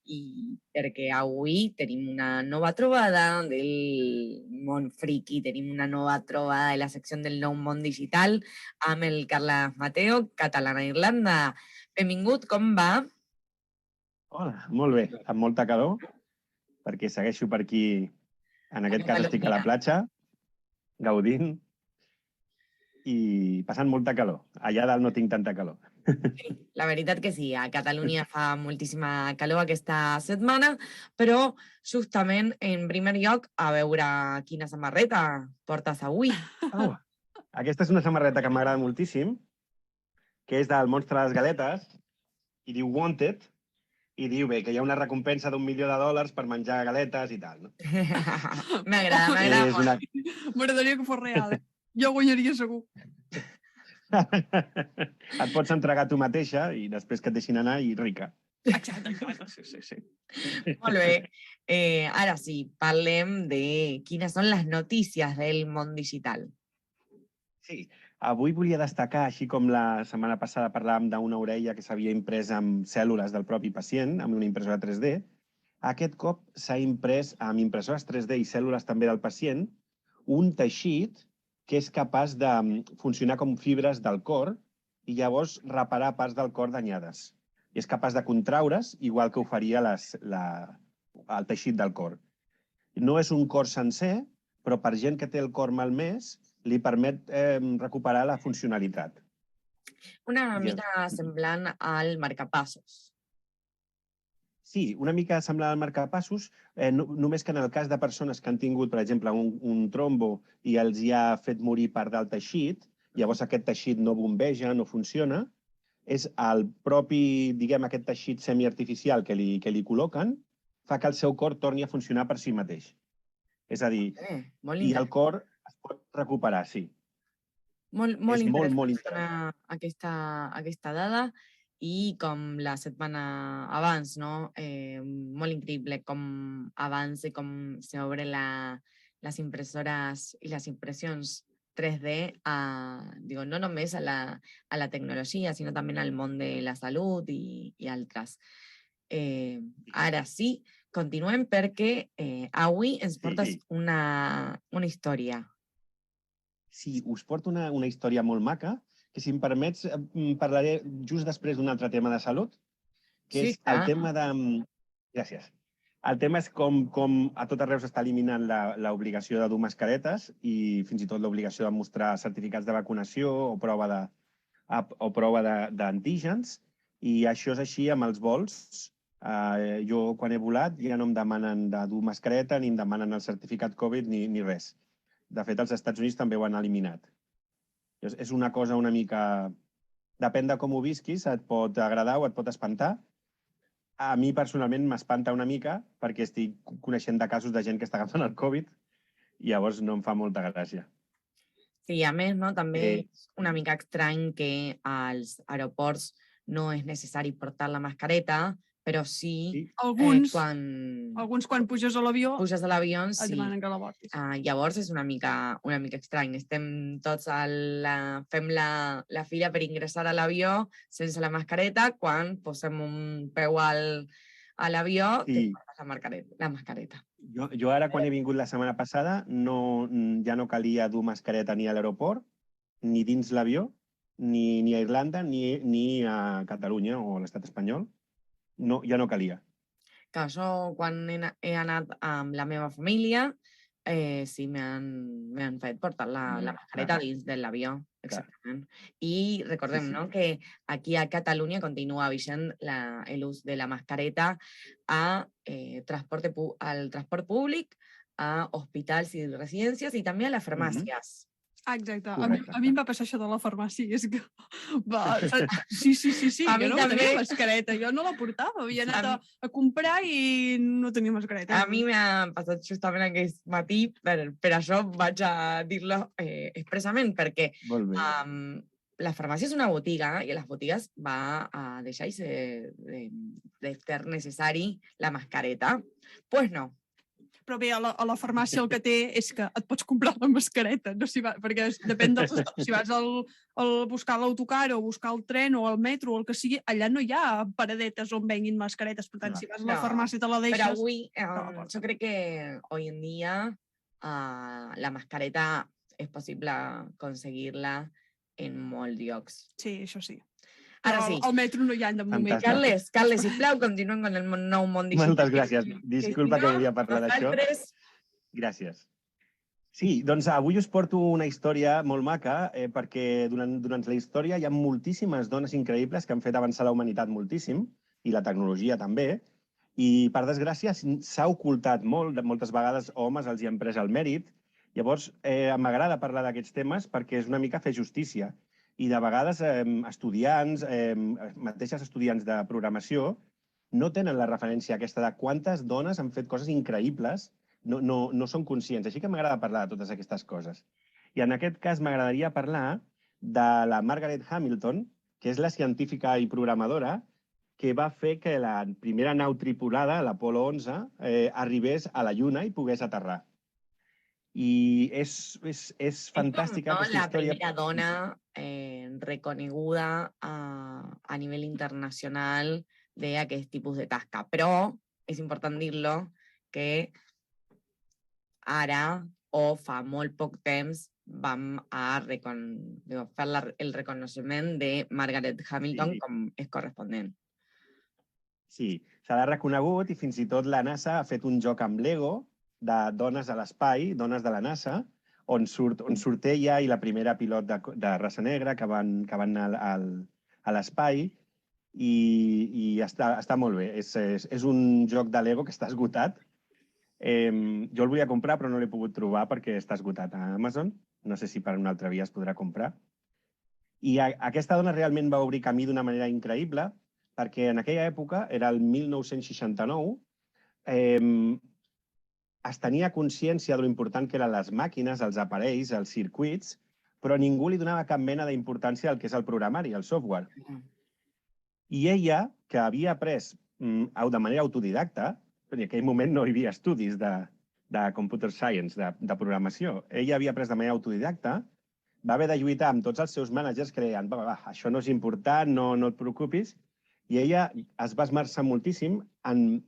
i perquè avui tenim una nova trobada del món friki, tenim una nova trobada de la secció del nou món digital amb el Carles Mateo, Catalana Irlanda. Benvingut, com va? Hola, molt bé, amb molta calor, perquè segueixo per aquí, en aquest cas estic a la platja, gaudint i passant molta calor. Allà dalt no tinc tanta calor. Sí, la veritat que sí, a Catalunya fa moltíssima calor aquesta setmana, però justament en primer lloc a veure quina samarreta portes avui. Oh, aquesta és una samarreta que m'agrada moltíssim, que és del Monstre de les Galetes, i diu Wanted, i diu bé, que hi ha una recompensa $1.000.000 per menjar galetes i tal. No? M'agrada molt. Una... M'agradaria que fos real. Jo guanyaria segur. Et pots entregar tu mateixa i després que et deixin anar i rica. Exacte. Sí. Molt bé. Ara sí, parlem de quines són les notícies del món digital. Sí, avui volia destacar, així com la setmana passada parlàvem d'una orella que s'havia imprès amb cèl·lules del propi pacient, amb una impressora 3D, aquest cop s'ha imprès amb impressores 3D i cèl·lules també del pacient un teixit que és capaç de funcionar com fibres del cor i llavors reparar parts del cor danyades. I és capaç de contraure's, igual que ho faria el teixit del cor. No és un cor sencer, però per gent que té el cor malmès li permet recuperar la funcionalitat. Una mica semblant al marcapassos. Sí, una mica semblant al marcapassos, només que en el cas de persones que han tingut, per exemple, un trombo i els hi ha fet morir part del teixit, llavors aquest teixit no bombeja, no funciona, és el propi, diguem, aquest teixit semiartificial que li col·loquen, fa que el seu cor torni a funcionar per si mateix. És a dir, i el cor es pot recuperar, sí. Molt interessant aquesta dada. I com la setmana abans, no? Molt increïble com avança i com s'obre les impressores i les impressions 3D no només a la tecnologia, sinó també al món de la salut i altres. Ara sí, continuem perquè avui ens portes una història. Sí, us porto una història molt maca, que si em permets parlaré just després d'un altre tema de salut, que és el tema de... Gràcies. El tema és com a tot arreu s'està eliminant l'obligació de dur mascaretes i fins i tot l'obligació de mostrar certificats de vacunació o prova d'antígens, i això és així amb els vols. Jo, quan he volat, ja no em demanen de dur mascareta, ni em demanen el certificat Covid, ni res. De fet, als Estats Units també ho han eliminat. És una cosa una mica... Depèn de com ho visquis, et pot agradar o et pot espantar. A mi, personalment, m'espanta una mica perquè estic coneixent de casos de gent que està agafant el Covid i llavors no em fa molta gràcia. Sí, a més, no? També és una mica estrany que als aeroports no és necessari portar la mascareta, però sí... Alguns, quan puges a l'avió, sí. et demanen que la portis. Llavors és una mica estrany. Estem tots fem la fila per ingressar a l'avió sense la mascareta, quan posem un peu a l'avió te portes la mascareta. Jo ara, quan he vingut la setmana passada, ja no calia dur mascareta ni a l'aeroport, ni dins l'avió, ni a Irlanda, ni a Catalunya o a l'estat espanyol. No, ja no calia. Que això, quan he anat amb la meva família, sí, m'han fet portar la mascareta dins de l'avió. Exactament. I recordem que aquí a Catalunya continua vigent l'ús de la mascareta al transport públic, a hospitals i residències i també a les farmàcies. Exacte. A mi em va passar això de la farmàcia. És que... Sí. A mi jo no també. tenia mascareta. Jo no la portava. Havia anat a comprar i no tenia mascareta. A mi m'ha passat justament aquest matí. Per això vaig a dir-lo expressament, perquè la farmàcia és una botiga i a les botigues va a deixar de ser necessari la mascareta. Pues no. Però bé, a la farmàcia el que té és que et pots comprar la mascareta, no? Perquè depèn dels estocs. Si vas a buscar l'autocar o buscar el tren o el metro o el que sigui, allà no hi ha paradetes on venguin mascaretes. Per tant, si vas a la farmàcia te la deixes... Però avui, jo crec que hoy en día la mascareta és possible conseguir-la en molts llocs. Sí, això sí. Ara Però sí. al metro no hi ha de moment. Carles, sisplau, continuem amb el nou món digital. Moltes gràcies. Disculpa que volia parlar d'això. Gràcies. Sí, doncs avui us porto una història molt maca perquè durant la història hi ha moltíssimes dones increïbles que han fet avançar la humanitat moltíssim i la tecnologia també. I, per desgràcia, s'ha ocultat molt. Moltes vegades homes els hi han pres el mèrit. Llavors, m'agrada parlar d'aquests temes perquè és una mica fer justícia. I de vegades estudiants, mateixes estudiants de programació, no tenen la referència aquesta de quantes dones han fet coses increïbles, no són conscients. Així que m'agrada parlar de totes aquestes coses. I en aquest cas m'agradaria parlar de la Margaret Hamilton, que és la científica i programadora que va fer que la primera nau tripulada, l'Apolo 11, arribés a la Lluna i pogués aterrar. I és fantàstica aquesta història. La primera dona reconeguda a nivell internacional d'aquest tipus de tasca. Però és important dir-lo que ara o fa molt poc temps vam fer el reconeixement de Margaret Hamilton com és corresponent. Sí, s'ha de reconegut i fins i tot la NASA ha fet un joc amb Lego de dones a l'espai, dones de la NASA, on surt ella i la primera pilot de raça negra que van a l'espai i està molt bé. És un joc de Lego que està esgotat. Jo el volia comprar però no l'he pogut trobar perquè està esgotat a Amazon. No sé si per una altra via es podrà comprar. I aquesta dona realment va obrir camí d'una manera increïble perquè en aquella època, era el 1969, es tenia consciència de l'important que eren les màquines, els aparells, els circuits, però ningú li donava cap mena d'importància al que és el programari, el software. I ella, que havia après de manera autodidacta, en aquell moment no hi havia estudis de computer science, de programació, ella havia après de manera autodidacta, va haver de lluitar amb tots els seus managers que deien això no és important, no et preocupis, i ella es va esmerçar moltíssim en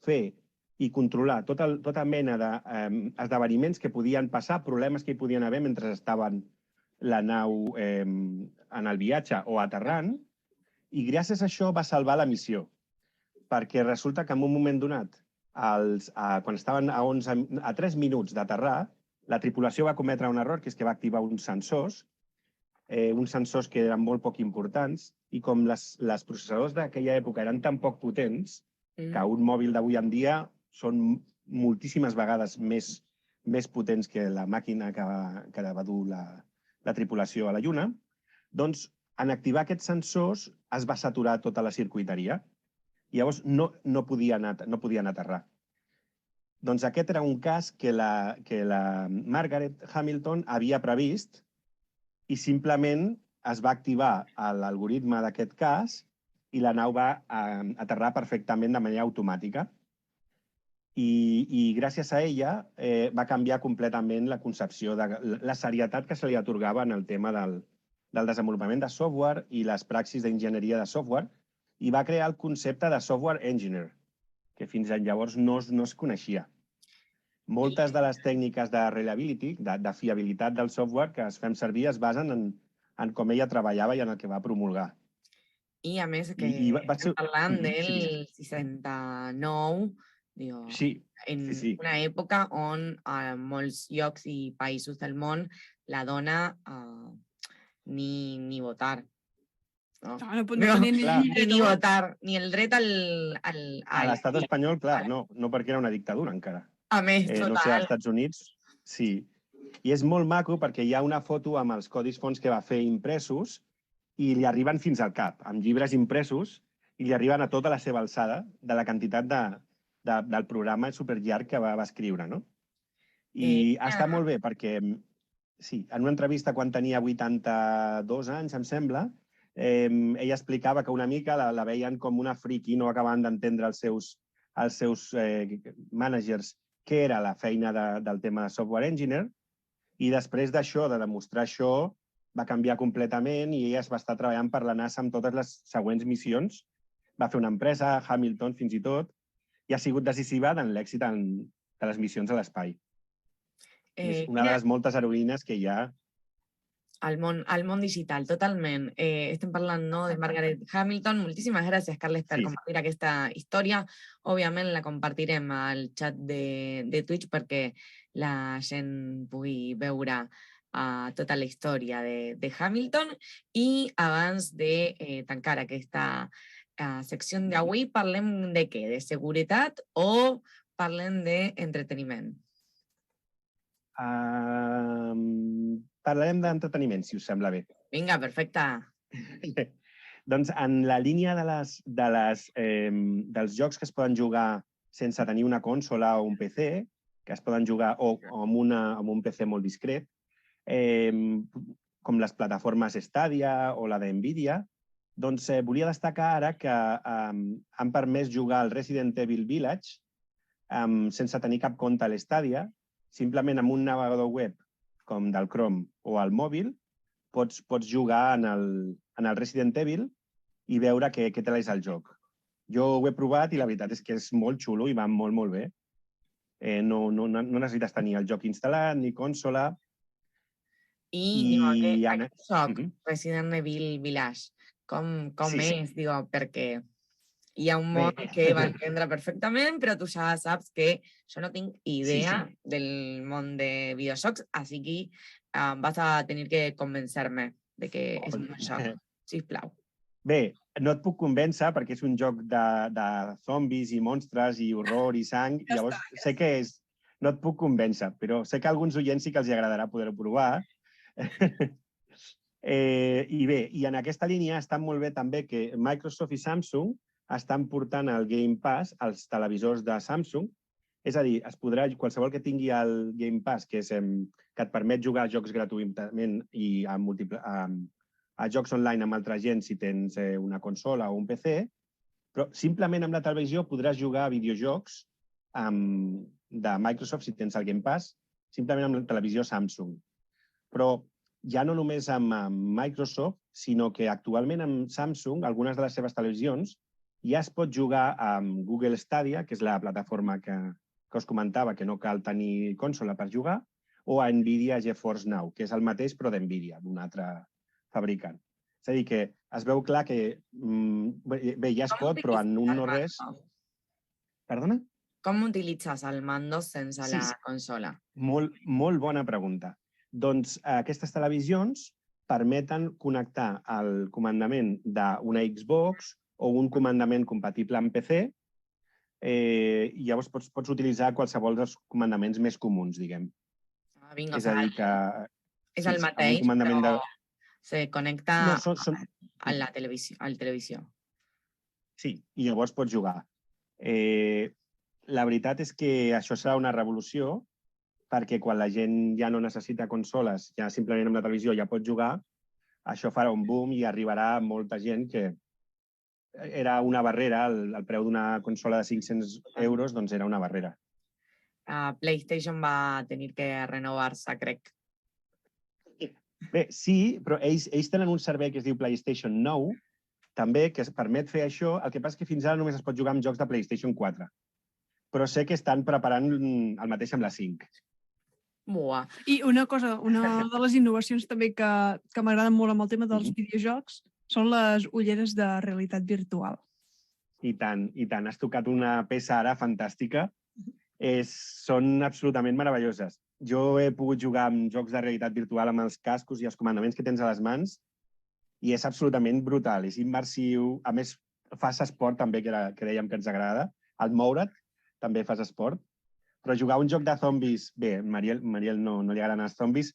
fer i controlar tota mena d'esdeveniments que podien passar, problemes que hi podien haver mentre estaven la nau en el viatge o aterrant, i gràcies a això va salvar la missió, perquè resulta que en un moment donat, quan estaven a 3 minuts d'aterrar, la tripulació va cometre un error, que és que va activar uns sensors que eren molt poc importants, i com els processadors d'aquella època eren tan poc potents que un mòbil d'avui en dia són moltíssimes vegades més potents que la màquina que va dur la tripulació a la Lluna, doncs en activar aquests sensors es va saturar tota la circuiteria i llavors no podien aterrar. Doncs aquest era un cas que la Margaret Hamilton havia previst i simplement es va activar l'algoritme d'aquest cas i la nau va aterrar perfectament de manera automàtica. I gràcies a ella va canviar completament la concepció de la serietat que se li atorgava en el tema del desenvolupament de software i les praxis d'enginyeria de software i va crear el concepte de software engineer, que fins llavors no es coneixia. Moltes de les tècniques de reliability, de fiabilitat del software que es fem servir es basen en com ella treballava i en el que va promulgar. I a més que estem parlant del 69, en una època on a molts llocs i països del món la dona ni votar. No podia ni votar, ni el dret al... A l'estat espanyol, clar, no perquè era una dictadura encara. A més, total. No sé, als Estats Units, sí. I és molt maco perquè hi ha una foto amb els codis fonts que va fer impresos i li arriben fins al cap, amb llibres impresos, i li arriben a tota la seva alçada de la quantitat del programa superllarg que va escriure, no? I està molt bé perquè, sí, en una entrevista quan tenia 82 anys, em sembla, ella explicava que una mica la veien com una friki, no acabaven d'entendre els seus managers què era la feina del tema de software engineer, i després d'això, de demostrar això, va canviar completament i ella es va estar treballant per la NASA amb totes les següents missions. Va fer una empresa, Hamilton fins i tot, i ha sigut decisiva en l'èxit de les missions a l'espai. És una de les moltes heroïnes que hi ha al món digital, totalment. Estem parlant de Margaret Hamilton. Moltíssimes gràcies, Carles, per compartir aquesta història. Òbviament la compartirem al xat de Twitch perquè la gent pugui veure tota la història de Hamilton. I abans de tancar aquesta secció d'avui, parlem de què? De seguretat o parlem d'entreteniment? Parlarem d'entreteniment, si us sembla bé. Vinga, perfecte. Doncs en la línia dels jocs que es poden jugar sense tenir una consola o un PC, que es poden jugar o amb un PC molt discret, com les plataformes Stadia o la d'NVIDIA, doncs volia destacar ara que han permès jugar al Resident Evil Village sense tenir cap compte a l'Stadia, simplement amb un navegador web com del Chrome o al mòbil, pots jugar en el Resident Evil i veure què tal és el joc. Jo ho he provat i la veritat és que és molt xulo i va molt, molt bé. No necessites tenir el joc instal·lat ni consola. I aquest joc, Resident Evil Village, com és? Perquè hi ha un món que va entendre perfectament, però tu ja saps que jo no tinc idea del món de videojocs, així que vas a tenir que convencer-me de que és un bon joc, sisplau. Bé, no et puc convèncer perquè és un joc de zombis i monstres i horror i sang, i llavors sé que no et puc convèncer, però sé que a alguns oients sí que els agradarà poder-ho provar. I bé, i en aquesta línia està molt bé també que Microsoft i Samsung estan portant el Game Pass als televisors de Samsung. És a dir, qualsevol que tingui el Game Pass, que et permet jugar a jocs gratuïtament i a jocs online amb altra gent si tens una consola o un PC, però simplement amb la televisió podràs jugar a videojocs de Microsoft si tens el Game Pass, simplement amb la televisió Samsung. Però ja no només amb Microsoft, sinó que actualment amb Samsung, algunes de les seves televisions, ja es pot jugar amb Google Stadia, que és la plataforma que us comentava, que no cal tenir consola per jugar, o a NVIDIA GeForce Now, que és el mateix però d'NVIDIA, d'un altre fabricant. És a dir, que es veu clar que bé, ja es pot, però en un no res... Perdona? Com utilitzes el mando sense la consola? Molt bona pregunta. Doncs aquestes televisions permeten connectar el comandament d'una Xbox o un comandament compatible amb PC, i llavors pots utilitzar qualsevol dels comandaments més comuns, diguem. Vinga, és a dir que... És el mateix, però se connecta a la televisió. Sí, i llavors pots jugar. La veritat és que això serà una revolució, perquè quan la gent ja no necessita consoles, ja simplement amb la televisió ja pot jugar, això farà un boom i arribarà a molta gent que era una barrera, el preu d'una consola de 500 euros doncs era una barrera. PlayStation va tenir que renovar-se, crec. Bé, sí, però ells tenen un servei que es diu PlayStation Now, també, que es permet fer això. El que passa és que fins ara només es pot jugar amb jocs de PlayStation 4. Però sé que estan preparant el mateix amb la 5. Buah. I una cosa, una de les innovacions també que m'agraden molt amb el tema dels videojocs són les ulleres de realitat virtual. I tant. Has tocat una peça ara fantàstica. Són absolutament meravelloses. Jo he pogut jugar amb jocs de realitat virtual amb els cascos i els comandaments que tens a les mans i és absolutament brutal, és immersiu. A més, fas esport també, que dèiem que ens agrada. Al moure't també fas esport. Però jugar un joc de zombis... Bé, Mariel no li agraden els zombis.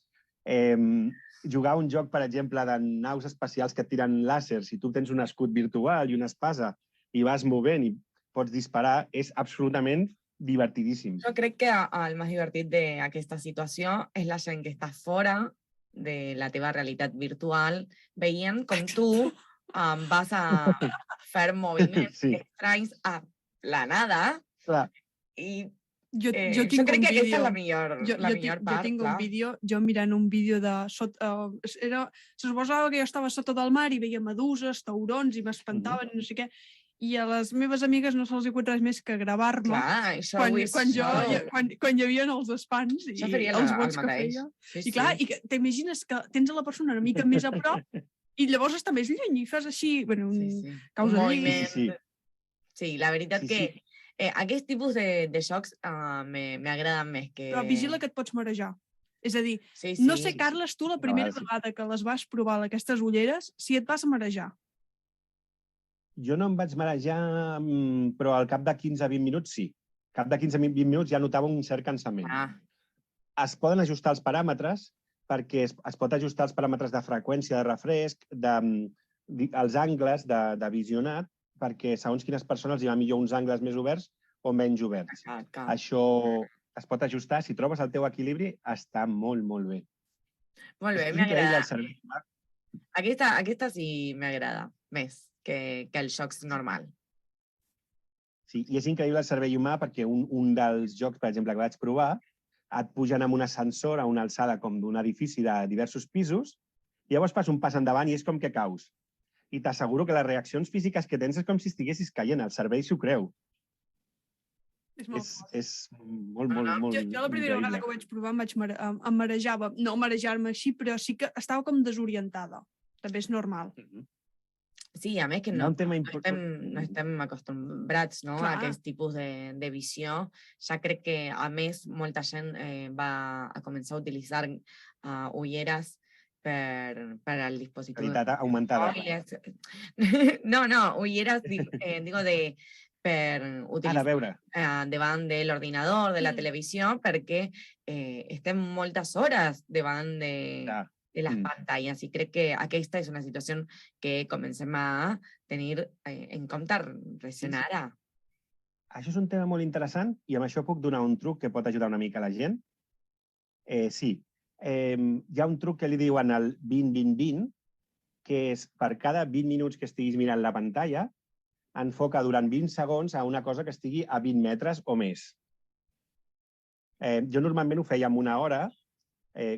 Jugar un joc, per exemple, de naus espacials que et tiren làser, si tu tens un escut virtual i una espasa i vas movent i pots disparar, és absolutament divertidíssim. Jo crec que el més divertit d'aquesta situació és la gent que està fora de la teva realitat virtual, veient com tu vas a fer moviments estranys a la nada i Jo crec que aquesta és la millor part. Jo tinc un vídeo, jo mirant un vídeo de... Se suposava que jo estava sota del mar i veia meduses, taurons i m'espantaven i no sé què. I a les meves amigues no se'ls acut res més que gravar-me quan hi havia els espans i els vots que feia. I clar, t'imagines que tens a la persona una mica més a prop i llavors està més lluny i fas així, bueno, un moviment. Sí, la veritat que aquest tipus de jocs m'agraden més que... Però vigila que et pots marejar. És a dir, no sé, Carles, tu la primera vegada que les vas provar aquestes ulleres, si et vas marejar. Jo no em vaig marejar, però al cap de 15-20 minuts sí. Al cap de 15-20 minuts ja notava un cert cansament. Es poden ajustar els paràmetres, perquè es pot ajustar els paràmetres de freqüència de refresc, els angles de visionat, perquè segons quines persones hi va millor uns angles més oberts o menys oberts. Això es pot ajustar. Si trobes el teu equilibri, està molt, molt bé. Molt bé, m'agrada. Aquesta sí m'agrada més que els jocs normal. Sí, i és increïble el cervell humà perquè un dels jocs, per exemple, que vaig provar, et pugen amb un ascensor a una alçada com d'un edifici de diversos pisos i llavors fas un pas endavant i és com que caus. I t'asseguro que les reaccions físiques que tens és com si estiguessis caient. El cervell s'ho creu. És molt, molt jo la primera vegada que ho vaig provar em marejava. No marejar-me així, però sí que estava com desorientada. També és normal. Sí, a més que no estem acostumbrats a aquest tipus de visió. Ja crec que, a més, molta gent va a començar a utilitzar ulleres per al dispositiu. Realitat augmentada. No, ulleres, digo, per utilitzar davant de l'ordinador, de la televisió, perquè estem moltes hores davant de les pantalles i crec que aquesta és una situació que comencem a tenir en compte recent ara. Això és un tema molt interessant i amb això puc donar un truc que pot ajudar una mica a la gent. Sí, hi ha un truc que li diuen el 20-20-20, que és per cada 20 minuts que estiguis mirant la pantalla, enfoca durant 20 segons a una cosa que estigui a 20 metres o més. Jo normalment ho feia en una hora,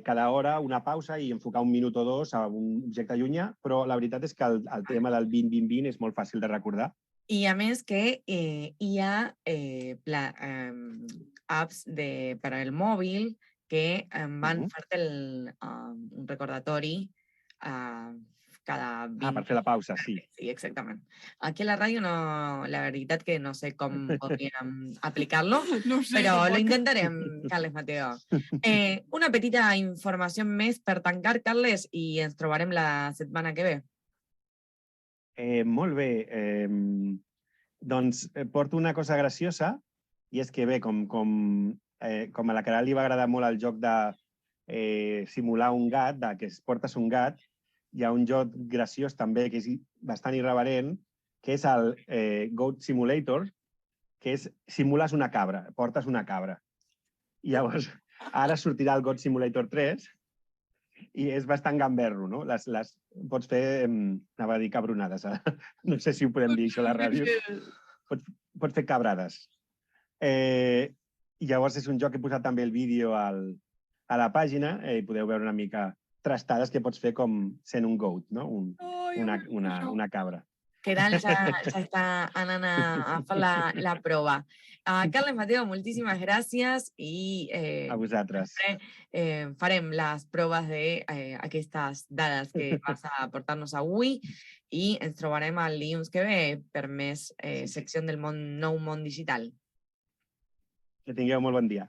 cada hora una pausa i enfocar un minut o dos a un objecte llunyà, però la veritat és que el tema del 20-20-20 és molt fàcil de recordar. I a més que hi ha apps per al mòbil que van fer-te un recordatori cada 20... per fer la pausa, sí. Sí, exactament. Aquí a la ràdio, la veritat que no sé com podríem aplicar-lo, però lo intentarem, Carles Mateo. Una petita informació més per tancar, Carles, i ens trobarem la setmana que ve. Molt bé. Doncs porto una cosa graciosa, i és que bé, com a la Caral li va agradar molt el joc de simular un gat, que portes un gat, hi ha un joc graciós també, que és bastant irreverent, que és el Goat Simulator, que és simules una cabra, portes una cabra. I llavors, ara sortirà el Goat Simulator 3 i és bastant gamberro, no? Pots fer, anava a dir cabronades, no sé si ho podem dir això a la ràdio. Pots fer cabrades. I llavors és un joc que he posat també el vídeo a la pàgina i podeu veure una mica trastades que pots fer com sent un goat, no? Una cabra. Caral ja està anant a fer la prova. Carles Mateo, moltíssimes gràcies i a vosaltres. Farem les proves d'aquestes dades que vas a portar-nos avui i ens trobarem el dilluns que ve per més secció del nou món digital. Que tingueu molt bon dia.